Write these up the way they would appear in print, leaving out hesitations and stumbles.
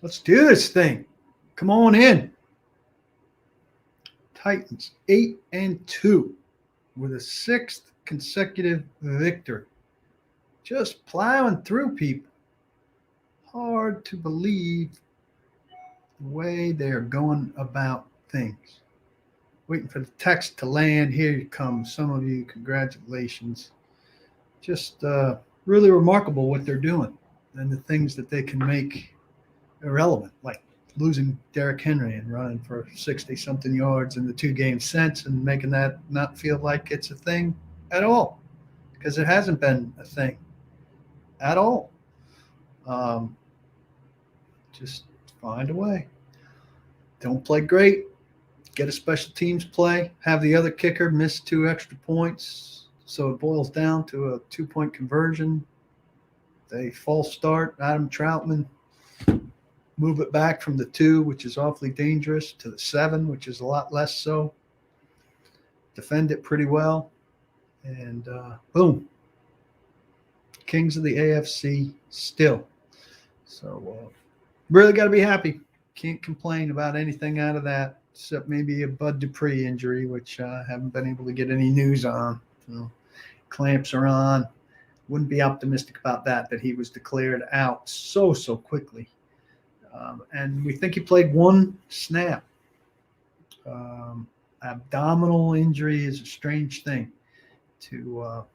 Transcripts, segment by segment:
Let's do this thing. Come on in. Titans 8-2 with a sixth consecutive victory. Just plowing through people. Hard to believe the way they are going about things. Waiting for the text to land. Here you come. Some of you, congratulations. Just really remarkable what they're doing and the things that they can make irrelevant, like losing Derrick Henry and running for 60 something yards in the 2 games since and making that not feel like it's a thing at all, because it hasn't been a thing at all. Um, just find a way. Don't play great. Get a special teams play. Have the other kicker miss 2 extra points. So it boils down to a 2 point conversion. They false start. Adam Troutman move it back from the 2, which is awfully dangerous, to the 7, which is a lot less so. Defend it pretty well. And boom. Kings of the AFC still. So really got to be happy. Can't complain about anything out of that, except maybe a Bud Dupree injury, which I haven't been able to get any news on. So clamps are on. Wouldn't be optimistic about that he was declared out so quickly. And we think he played 1 snap. Abdominal injury is a strange thing to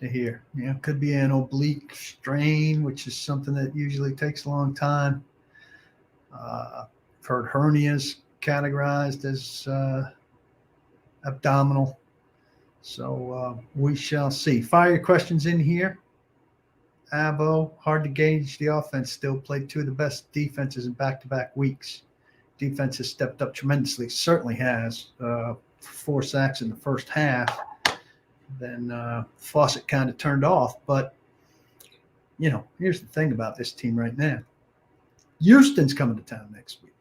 hear. Could be an oblique strain, which is something that usually takes a long time. I've heard hernias categorized as abdominal. So we shall see. Fire your questions in here. Abo, hard to gauge the offense. Still played 2 of the best defenses in back-to-back weeks. Defense has stepped up tremendously. Certainly has. 4 sacks in the first half. Then Fawcett kind of turned off. But, here's the thing about this team right now. Houston's coming to town next week.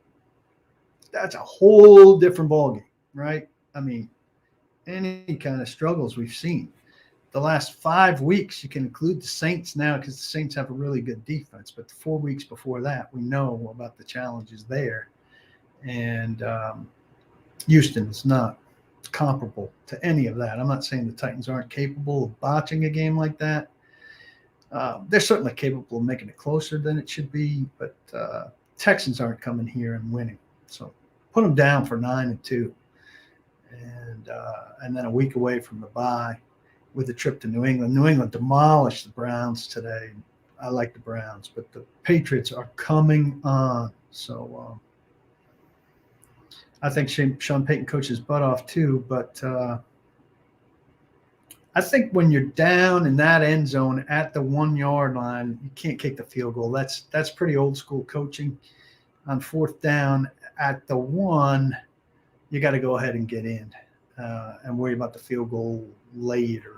That's a whole different ballgame, right? I mean, any kind of struggles we've seen. The last 5 weeks, you can include the Saints now because the Saints have a really good defense. But the 4 weeks before that, we know about the challenges there. And Houston is not comparable to any of that. I'm not saying the Titans aren't capable of botching a game like that. They're certainly capable of making it closer than it should be. But Texans aren't coming here and winning. So put them down for 9-2. And then a week away from the bye, with a trip to New England. New England demolished the Browns today. I like the Browns, but the Patriots are coming on. So I think Sean Payton coached his butt off too. But I think when you're down in that end zone at the 1-yard line, you can't kick the field goal. That's pretty old school coaching. On 4th down at the 1, you got to go ahead and get in and worry about the field goal later.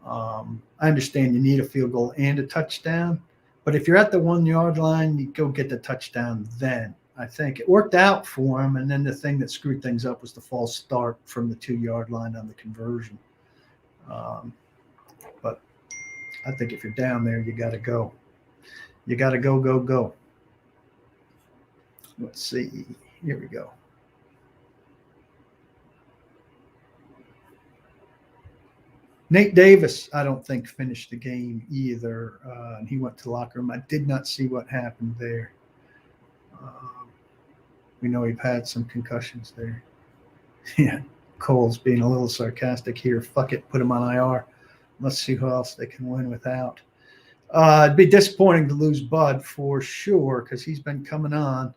I understand you need a field goal and a touchdown, but if you're at the 1-yard line, you go get the touchdown then. I think it worked out for him, and then the thing that screwed things up was the false start from the 2-yard line on the conversion. But I think if you're down there, you got to go. You got to go. Let's see. Here we go. Nate Davis, I don't think, finished the game either. And he went to the locker room. I did not see what happened there. We know he's had some concussions there. Yeah, Cole's being a little sarcastic here. Fuck it, put him on IR. Let's see who else they can win without. It'd be disappointing to lose Bud for sure because he's been coming on.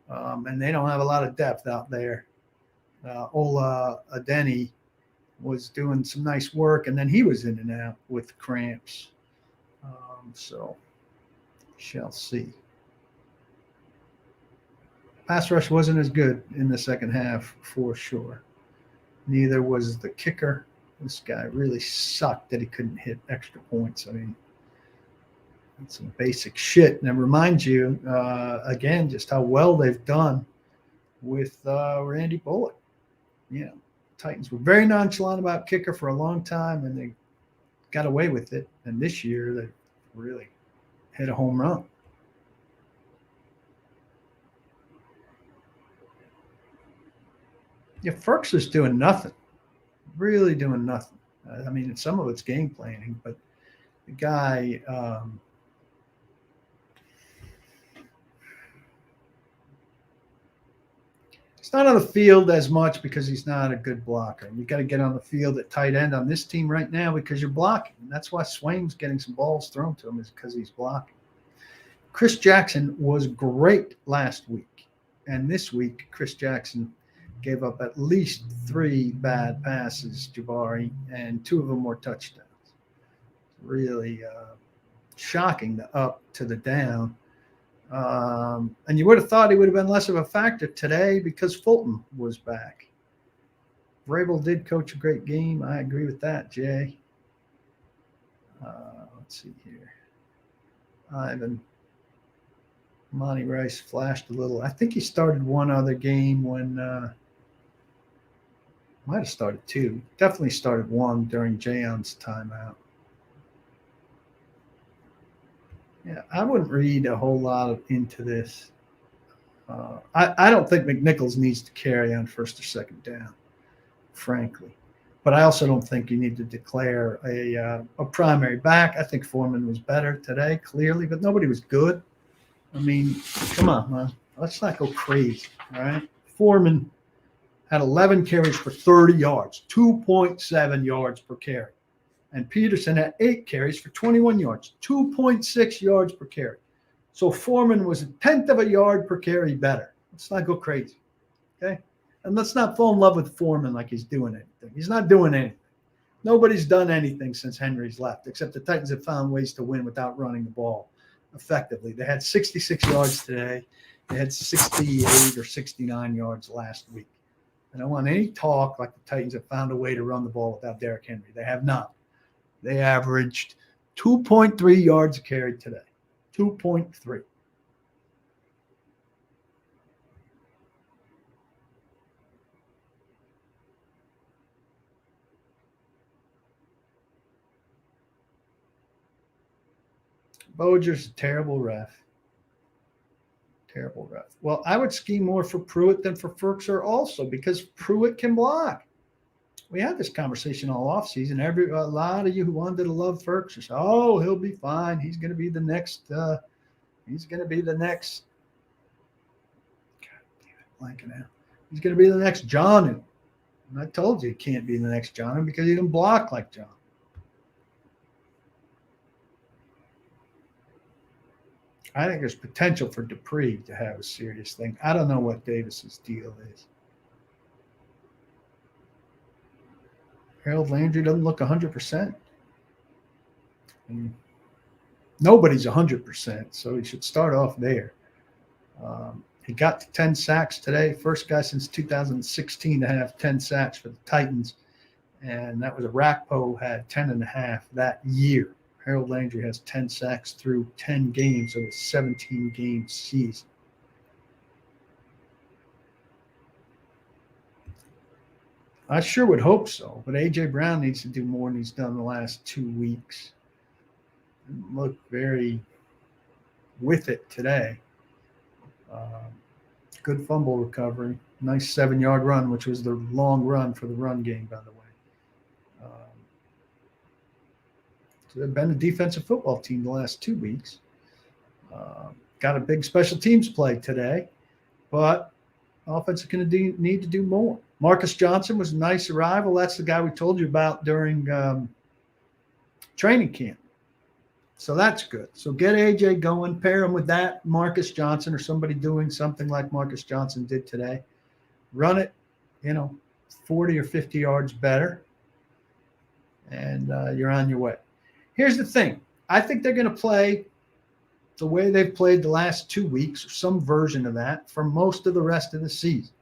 And they don't have a lot of depth out there. Ola Adeni was doing some nice work, and then he was in and out with cramps. So, shall see. Pass rush wasn't as good in the second half for sure. Neither was the kicker. This guy really sucked that he couldn't hit extra points. I mean, that's some basic shit. And it reminds you, again, just how well they've done with Randy Bullock. Yeah. Titans were very nonchalant about kicker for a long time, and they got away with it. And this year, they really hit a home run. Yeah, Ferkser's doing nothing, really doing nothing. I mean, some of it's game planning, but the guy, he's not on the field as much because he's not a good blocker. You got to get on the field at tight end on this team right now because you're blocking. And that's why Swaim's getting some balls thrown to him, is because he's blocking. Chris Jackson was great last week. And this week, Chris Jackson gave up at least 3 bad passes, Jabari, and 2 of them were touchdowns. Really shocking, the up to the down. And you would have thought he would have been less of a factor today because Fulton was back. Vrabel did coach a great game. I agree with that, Jay. Let's see here. Ivan Monty Rice flashed a little. I think he started one other game when might have started 2. Definitely started 1 during Jayon's timeout. Yeah, I wouldn't read a whole lot into this. I don't think McNichols needs to carry on first or second down, frankly. But I also don't think you need to declare a primary back. I think Foreman was better today, clearly, but nobody was good. I mean, come on, man. Let's not go crazy, all right? Foreman had 11 carries for 30 yards, 2.7 yards per carry. And Peterson had 8 carries for 21 yards, 2.6 yards per carry. So Foreman was a 1/10 of a yard per carry better. Let's not go crazy, okay? And let's not fall in love with Foreman like he's doing anything. He's not doing anything. Nobody's done anything since Henry's left, except the Titans have found ways to win without running the ball effectively. They had 66 yards today. They had 68 or 69 yards last week. I don't want any talk like the Titans have found a way to run the ball without Derrick Henry. They have not. They averaged 2.3 yards a carry today. 2.3. Boger's a terrible ref. Terrible ref. Well, I would scheme more for Pruitt than for Ferkser also because Pruitt can block. We had this conversation all offseason. A lot of you who wanted to love Ferkser said, "Oh, he'll be fine. He's going to be the next. He's going to be the next. God damn it, blanking out. He's going to be the next Jonnu." And I told you he can't be the next Jonnu because he didn't block like John. I think there's potential for Dupree to have a serious thing. I don't know what Davis's deal is. Harold Landry doesn't look 100%. Nobody's 100%, so he should start off there. He got to 10 sacks today. First guy since 2016 to have 10 sacks for the Titans. And that was Rakpo had 10.5 that year. Harold Landry has 10 sacks through 10 games of a 17-game season. I sure would hope so, but A.J. Brown needs to do more than he's done the last 2 weeks. Look very with it today. Good fumble recovery. Nice 7-yard run, which was the long run for the run game, by the way. So they've been a defensive football team the last 2 weeks. Got a big special teams play today, but offense is going to need to do more. Marcus Johnson was a nice arrival. That's the guy we told you about during training camp. So that's good. So get AJ going, pair him with that Marcus Johnson or somebody doing something like Marcus Johnson did today. Run it, 40 or 50 yards better, and you're on your way. Here's the thing. I think they're going to play the way they've played the last 2 weeks, or some version of that, for most of the rest of the season.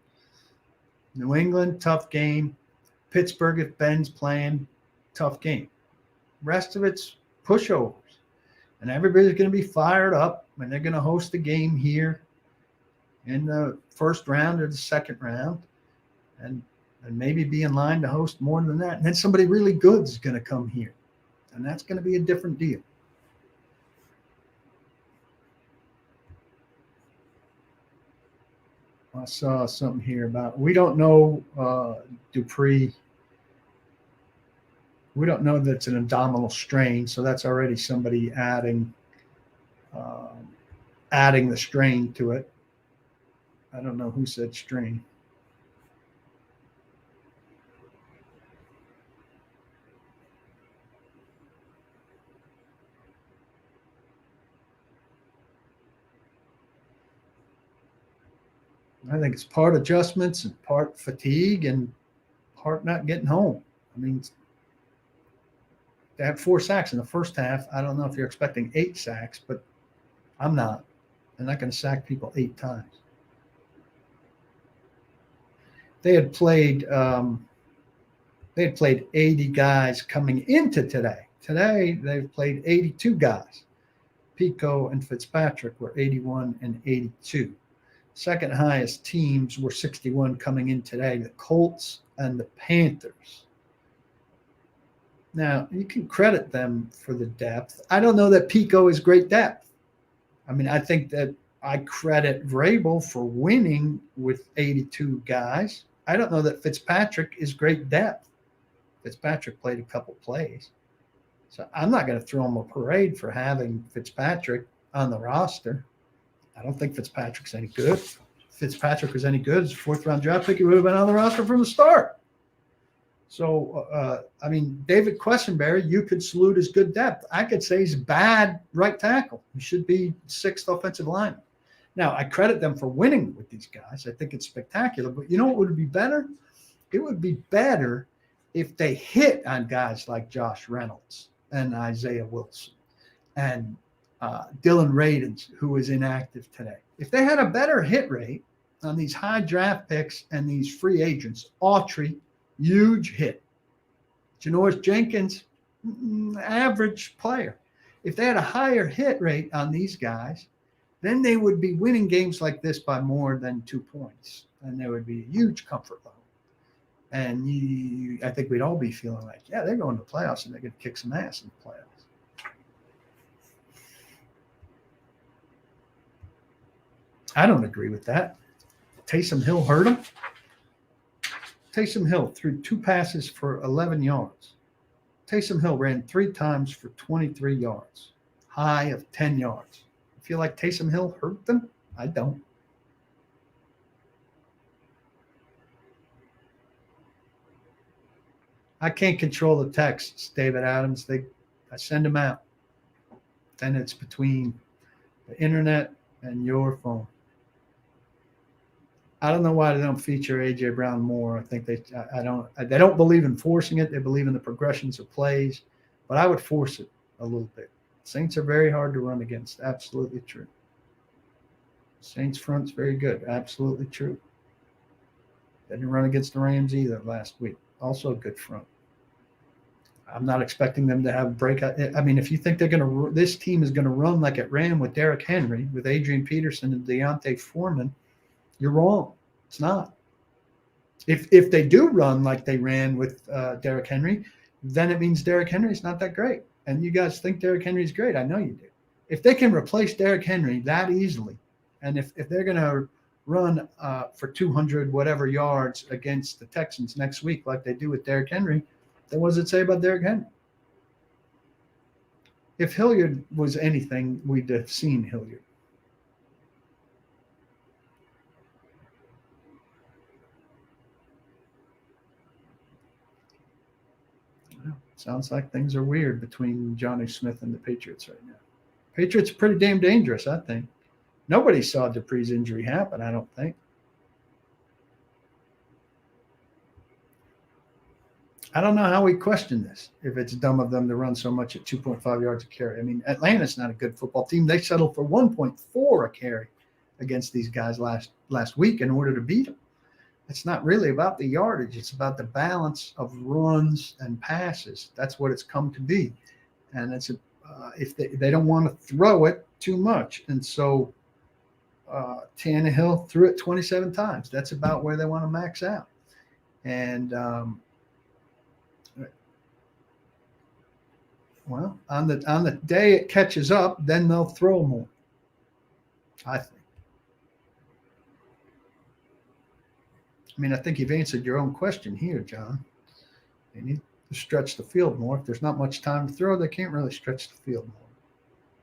New England, tough game. Pittsburgh, if Ben's playing, tough game. Rest of it's pushovers. And everybody's going to be fired up, and they're going to host a game here in the first round or the second round, and maybe be in line to host more than that. And then somebody really good is going to come here, and that's going to be a different deal. I saw something here about we don't know Dupree. We don't know that it's an abdominal strain, so that's already somebody um, adding the strain to it. I don't know who said strain. I think it's part adjustments and part fatigue and part not getting home. I mean, they had 4 sacks in the first half. I don't know if you're expecting 8 sacks, but I'm not. They're not going to sack people 8 times. They had played 80 guys coming into today. Today they've played 82 guys. Pico and Fitzpatrick were 81 and 82. Second highest teams were 61 coming in today, the Colts and the Panthers. Now, you can credit them for the depth. I don't know that Pico is great depth. I mean, I think that I credit Vrabel for winning with 82 guys. I don't know that Fitzpatrick is great depth. Fitzpatrick played a couple plays. So I'm not going to throw him a parade for having Fitzpatrick on the roster. I don't think Fitzpatrick's any good. If Fitzpatrick was any good as a 4th-round draft pick, he would have been on the roster from the start. So, I mean, David Quessenberry, you could salute his good depth. I could say he's bad right tackle. He should be 6th offensive lineman. Now, I credit them for winning with these guys. I think it's spectacular. But you know what would be better? It would be better if they hit on guys like Josh Reynolds and Isaiah Wilson and Dylan Radins, who is inactive today. If they had a better hit rate on these high draft picks and these free agents, Autry, huge hit. Janoris Jenkins, average player. If they had a higher hit rate on these guys, then they would be winning games like this by more than 2 points. And there would be a huge comfort level. And I think we'd all be feeling like, yeah, they're going to the playoffs and they're going to kick some ass in the playoffs. I don't agree with that. Taysom Hill hurt him. Taysom Hill threw 2 passes for 11 yards. Taysom Hill ran 3 times for 23 yards, high of 10 yards. You feel like Taysom Hill hurt them? I don't. I can't control the texts, David Adams. I send them out. Then it's between the internet and your phone. I don't know why they don't feature AJ Brown more. I think they don't believe in forcing it. They believe in the progressions of plays, but I would force it a little bit. Saints are very hard to run against. Absolutely true. Saints front's very good. Absolutely true. They didn't run against the Rams either last week. Also a good front. I'm not expecting them to have breakout. I mean, if you think this team is going to run like it ran with Derrick Henry, with Adrian Peterson and Deontay Foreman, you're wrong. It's not. If they do run like they ran with Derrick Henry, then it means Derrick Henry's not that great. And you guys think Derrick Henry's great. I know you do. If they can replace Derrick Henry that easily, and if they're going to run for 200 whatever yards against the Texans next week like they do with Derrick Henry, then what does it say about Derrick Henry? If Hilliard was anything, we'd have seen Hilliard. Sounds like things are weird between Johnny Smith and the Patriots right now. Patriots are pretty damn dangerous, I think. Nobody saw Dupree's injury happen, I don't think. I don't know how we question this, if it's dumb of them to run so much at 2.5 yards a carry. I mean, Atlanta's not a good football team. They settled for 1.4 a carry against these guys last week in order to beat them. It's not really about the yardage. It's about the balance of runs and passes. That's what it's come to be. And it's if they don't want to throw it too much. And so Tannehill threw it 27 times. That's about where they want to max out. And, well, on the day it catches up, then they'll throw more, I think. I mean, I think you've answered your own question here, John. They need to stretch the field more. If there's not much time to throw, they can't really stretch the field more.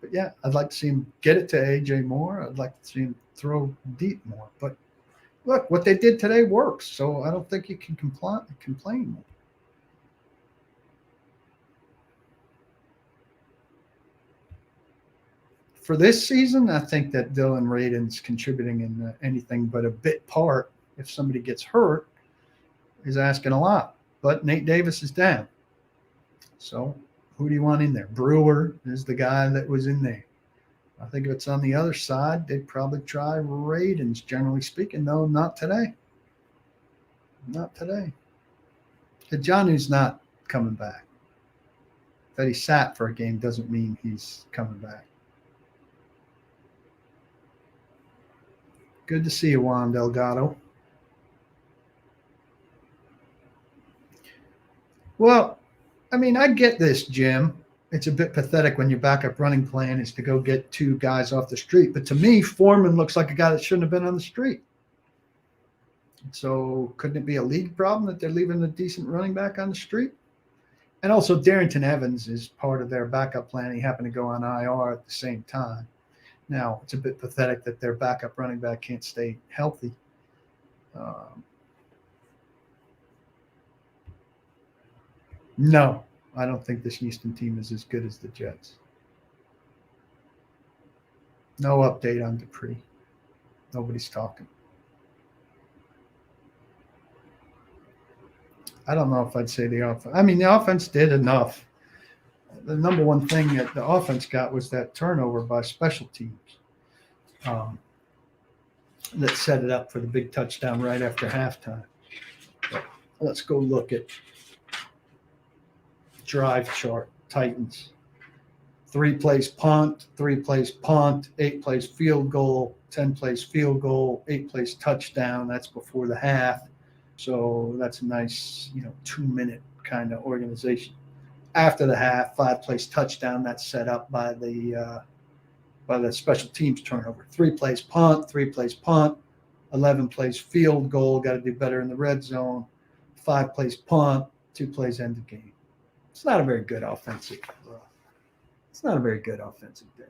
But yeah, I'd like to see him get it to AJ more. I'd like to see him throw deep more. But look, what they did today works. So I don't think you can complain more. For this season, I think that Dylan Radin's contributing in anything but a bit part. If somebody gets hurt, is asking a lot. But Nate Davis is down. So who do you want in there? Brewer is the guy that was in there. I think if it's on the other side, they'd probably try Radins, generally speaking. No, not today. Not today. Johnny's not coming back. That he sat for a game doesn't mean he's coming back. Good to see you, Juan Delgado. Well, I mean, I get this, Jim. It's a bit pathetic when your backup running plan is to go get two guys off the street. But to me, Foreman looks like a guy that shouldn't have been on the street. So couldn't it be a league problem that they're leaving a decent running back on the street? And also, Darrington Evans is part of their backup plan. He happened to go on IR at the same time. Now, it's a bit pathetic that their backup running back can't stay healthy. No, I don't think this Houston team is as good as the Jets. No update on Dupree. Nobody's talking. I don't know if I'd say the offense. I mean, the offense did enough. The number one thing that the offense got was that turnover by special teams that set it up for the big touchdown right after halftime. But let's go look at drive chart. Titans. 3 plays punt, 3 plays punt, 8 plays field goal, 10 plays field goal, 8 plays touchdown. That's before the half. So that's a nice, 2-minute kind of organization. After the half, 5 plays touchdown. That's set up by the special teams turnover. 3 plays punt, 3 plays punt, 11 plays field goal. Got to do better in the red zone. 5 plays punt, 2 plays end the game. It's not a very good offensive. It's not a very good offensive day.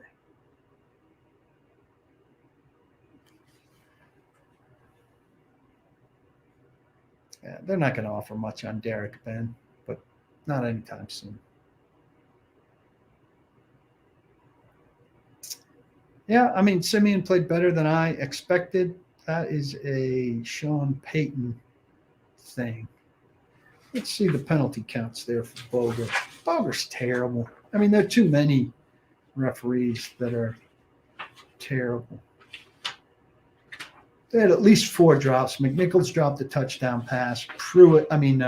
Yeah, they're not going to offer much on Derek Ben, but not anytime soon. Yeah, I mean, Simeon played better than I expected. That is a Sean Payton thing. Let's see the penalty counts there for Boger. Boger's terrible. I mean, there are too many referees that are terrible. They had at least 4 drops. McNichols dropped a touchdown pass. Swaim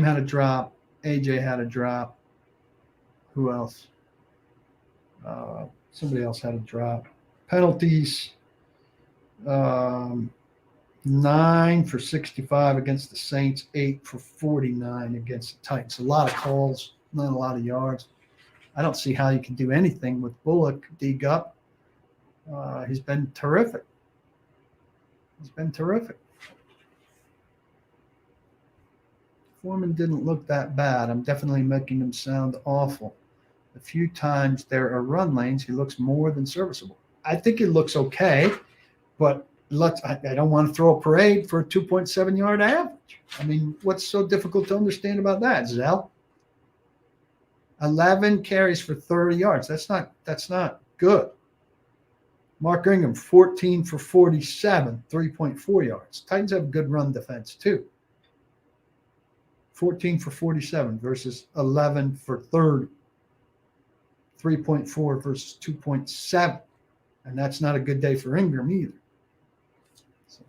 had a drop. AJ had a drop. Who else? Somebody else had a drop. Penalties. 9 for 65 against the Saints, 8 for 49 against the Titans. A lot of calls, not a lot of yards. I don't see how you can do anything with Bullock, D-Gup. He's been terrific. Foreman didn't look that bad. I'm definitely making him sound awful. A few times there are run lanes, he looks more than serviceable. I think he looks okay, but I don't want to throw a parade for a 2.7-yard average. I mean, what's so difficult to understand about that, Zell? 11 carries for 30 yards. That's not good. Mark Ingram, 14 for 47, 3.4 yards. Titans have good run defense, too. 14 for 47 versus 11 for 30. 3.4 versus 2.7. And that's not a good day for Ingram either. So,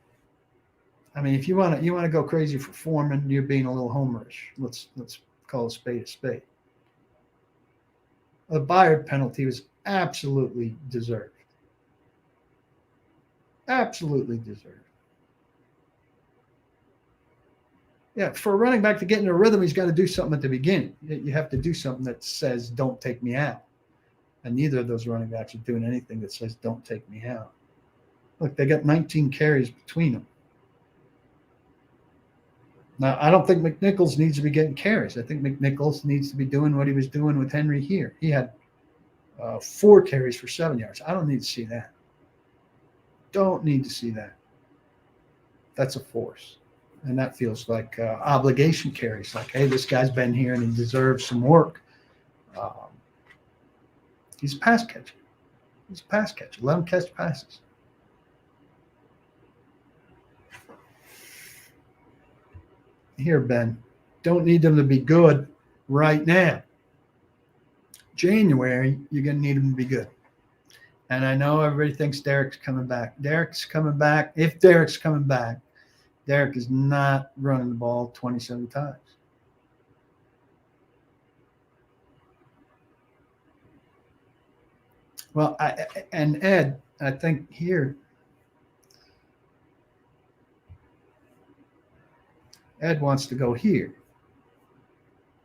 I mean, if you want to go crazy for Foreman, you're being a little homerish. Let's call a spade a spade. The Byard penalty was absolutely deserved. Absolutely deserved. Yeah, for a running back to get into a rhythm, he's got to do something at the beginning. You have to do something that says, don't take me out. And neither of those running backs are doing anything that says, don't take me out. Look, they got 19 carries between them. Now, I don't think McNichols needs to be getting carries. I think McNichols needs to be doing what he was doing with Henry here. He had 4 carries for 7 yards. I don't need to see that. Don't need to see that. That's a force. And that feels like obligation carries. Like, hey, this guy's been here and he deserves some work. He's a pass catcher. He's a pass catcher. Let him catch passes. Here, Ben, don't need them to be good right now. January, you're going to need them to be good. And I know everybody thinks Derek's coming back. Derek's coming back. If Derek's coming back, Derek is not running the ball 27 times. Well, and Ed, I think here, Ed wants to go here.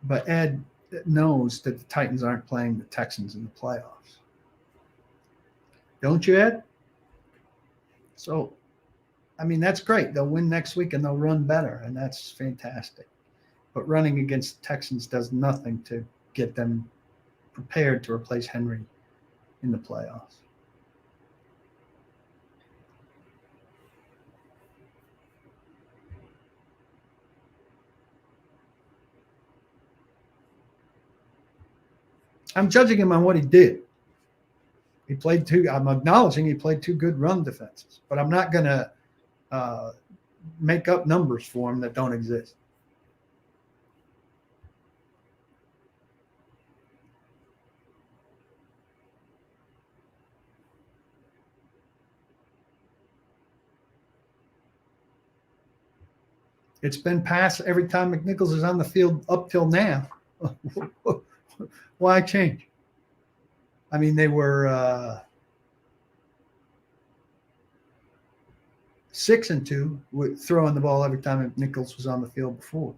But Ed knows that the Titans aren't playing the Texans in the playoffs. Don't you, Ed? So, I mean, that's great. They'll win next week and they'll run better, and that's fantastic. But running against the Texans does nothing to get them prepared to replace Henry in the playoffs. I'm judging him on what he did. I'm acknowledging he played 2 good run defenses, but I'm not going to make up numbers for him that don't exist. It's been passed every time McNichols is on the field up till now. Why change? I mean, they were 6-2 with throwing the ball every time McNichols was on the field before.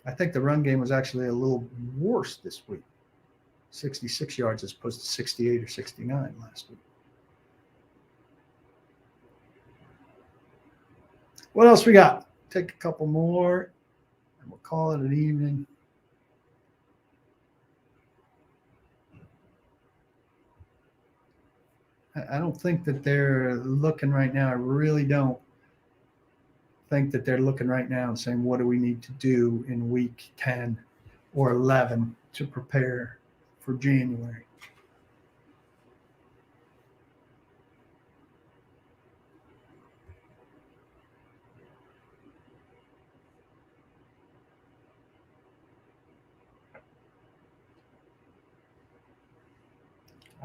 I think the run game was actually a little worse this week. 66 yards as opposed to 68 or 69 last week. What else we got? Take a couple more, and we'll call it an evening. I don't think that they're looking right now. I really don't think that they're looking right now and saying, what do we need to do in week 10 or 11 to prepare for January?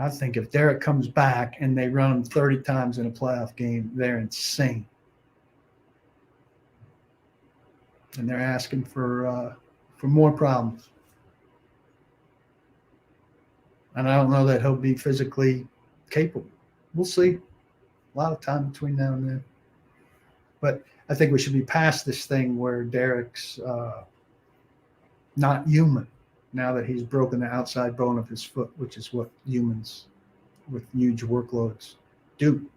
I think if Derek comes back and they run him 30 times in a playoff game, they're insane. And they're asking for more problems. And I don't know that he'll be physically capable. We'll see. A lot of time between now and then. But I think we should be past this thing where Derek's not human now that he's broken the outside bone of his foot, which is what humans with huge workloads do.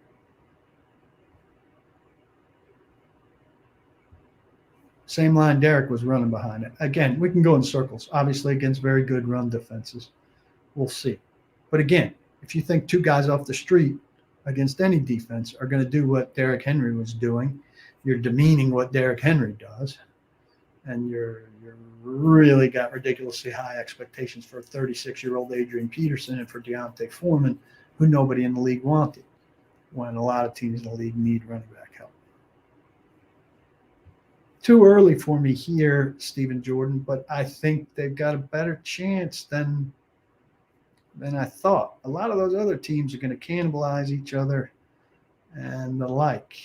Same line Derek was running behind it. Again, we can go in circles, obviously against very good run defenses. We'll see. But again, if you think 2 guys off the street against any defense are going to do what Derrick Henry was doing, you're demeaning what Derrick Henry does, and you're really got ridiculously high expectations for a 36-year-old Adrian Peterson and for Deontay Foreman, who nobody in the league wanted, when a lot of teams in the league need running back help. Too early for me here, Stephen Jordan, but I think they've got a better chance than I thought. A lot of those other teams are going to cannibalize each other and the like.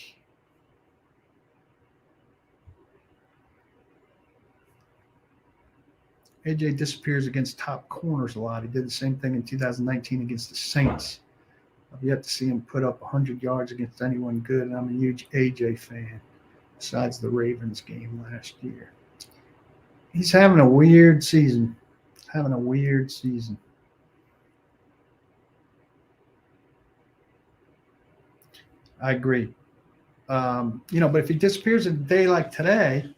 AJ disappears against top corners a lot. He did the same thing in 2019 against the Saints. I've yet to see him put up 100 yards against anyone good, and I'm a huge AJ fan, besides the Ravens game last year. He's having a weird season. I agree. But if he disappears a day like today,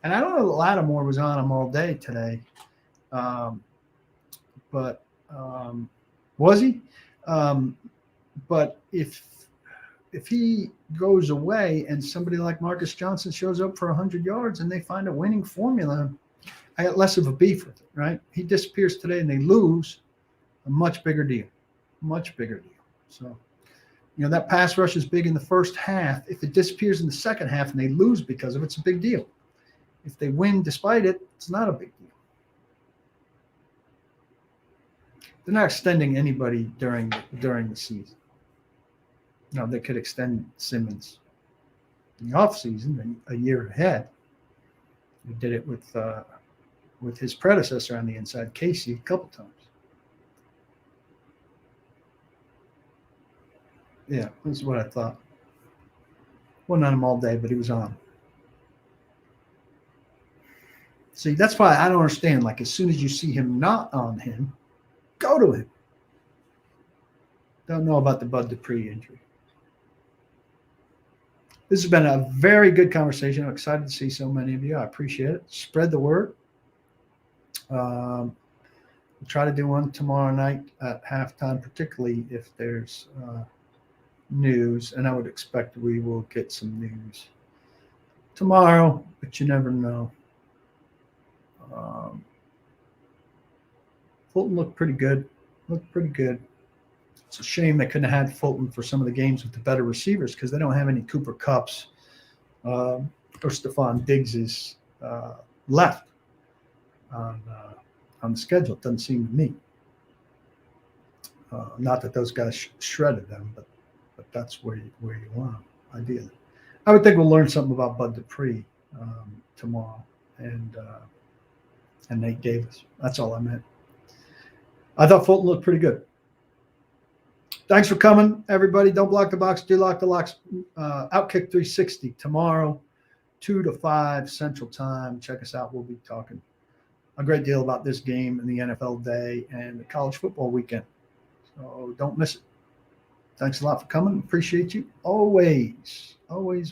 and I don't know that Lattimore was on him all day today, um, but was he? Um, but if he goes away and somebody like Marcus Johnson shows up for 100 yards and they find a winning formula, I got less of a beef with it, right? He disappears today and they lose, a much bigger deal, much bigger deal. So, that pass rush is big in the first half. If it disappears in the second half and they lose because of it, it's a big deal. If they win despite it, it's not a big deal. They're not extending anybody during the season. No, they could extend Simmons in the offseason a year ahead. They did it with his predecessor on the inside, Casey, a couple times. Yeah, this is what I thought. Wasn't on him all day, but he was on. See, that's why I don't understand. Like, as soon as you see him not on him, go to him. Don't know about the Bud Dupree injury. This has been a very good conversation. I'm excited to see so many of you. I appreciate it. Spread the word. We'll try to do one tomorrow night at halftime, particularly if there's news, and I would expect we will get some news tomorrow, but you never know. Fulton looked pretty good. It's a shame they couldn't have had Fulton for some of the games with the better receivers because they don't have any Cooper Kupps or Stephon Diggses left on the schedule. It doesn't seem to me. Not that those guys shredded them, but that's where you want them, ideally. I would think we'll learn something about Bud Dupree tomorrow and Nate Davis. That's all I meant. I thought Fulton looked pretty good. Thanks for coming, everybody. Don't block the box. Do lock the locks. Outkick 360 tomorrow, 2 to 5 Central Time. Check us out. We'll be talking a great deal about this game and the NFL day and the college football weekend. So don't miss it. Thanks a lot for coming. Appreciate you. Always, always,